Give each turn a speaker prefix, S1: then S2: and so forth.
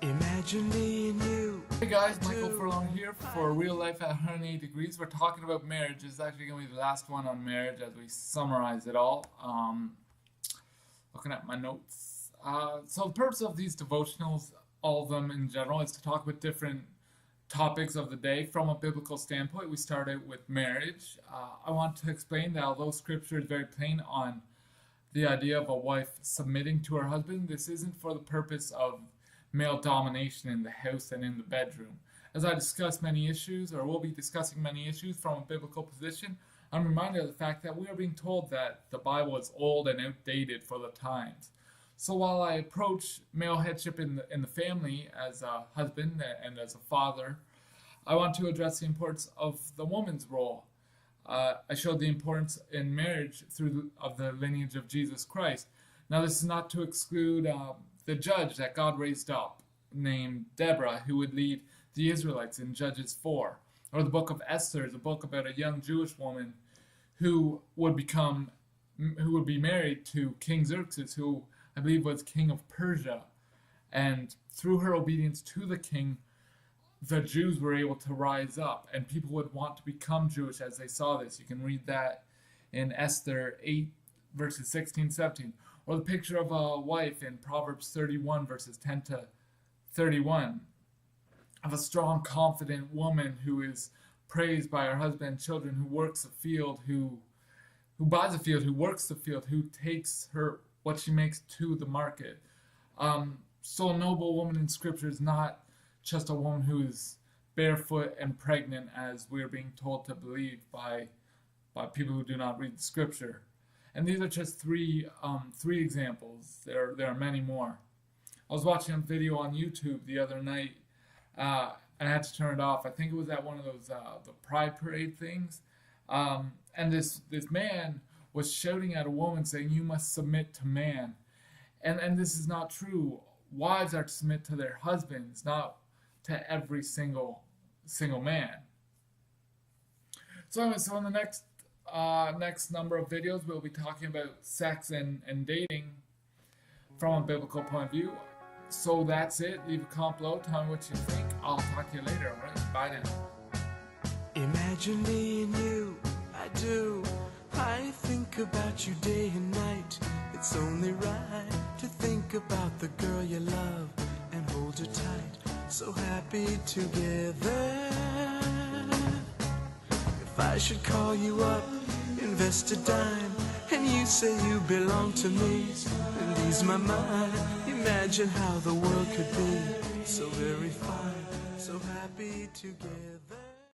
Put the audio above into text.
S1: Imagine me and you.
S2: Hey guys, Michael Furlong here for Real Life at 180 Degrees. We're talking about marriage. This is actually going to be the last one on marriage as we summarize it all. Looking at my notes. So the purpose of these devotionals, all of them in general, is to talk about different topics of the day from a biblical standpoint. We started with marriage. I want to explain that although Scripture is very plain on the idea of a wife submitting to her husband, this isn't for the purpose of male domination in the house and in the bedroom. As I discuss many issues, or will be discussing many issues from a biblical position, I'm reminded of the fact that we are being told that the Bible is old and outdated for the times. So while I approach male headship in the family as a husband and as a father, I want to address the importance of the woman's role. I showed the importance in marriage of the lineage of Jesus Christ. Now this is not to exclude the judge that God raised up, named Deborah, who would lead the Israelites in Judges 4. Or the book of Esther is a book about a young Jewish woman who would be married to King Xerxes, who I believe was king of Persia. And through her obedience to the king, the Jews were able to rise up, and people would want to become Jewish as they saw this. You can read that in Esther 8, verses 16, 17. Or the picture of a wife in Proverbs 31, verses 10 to 31, of a strong, confident woman who is praised by her husband and children, who works the field, who buys the field, who works the field, who takes what she makes to the market. So a noble woman in Scripture is not just a woman who is barefoot and pregnant, as we are being told to believe by people who do not read the Scripture. And these are just three examples. There are many more. I was watching a video on YouTube the other night, and I had to turn it off. I think it was at one of those the Pride Parade things, and this man was shouting at a woman saying, "You must submit to man," and this is not true. Wives are to submit to their husbands, not to every single man. So in the next number of videos, we'll be talking about sex and dating from a biblical point of view. So that's it. Leave a comment below. Tell me what you think. I'll talk to you later. All right. Bye now.
S1: Imagine me and you. I do. I think about you day and night. It's only right to think about the girl you love and hold her tight. So happy together. If I should call you up, invest a dime, and you say you belong to me, and ease my mind. Imagine how the world could be so very fine, so happy together.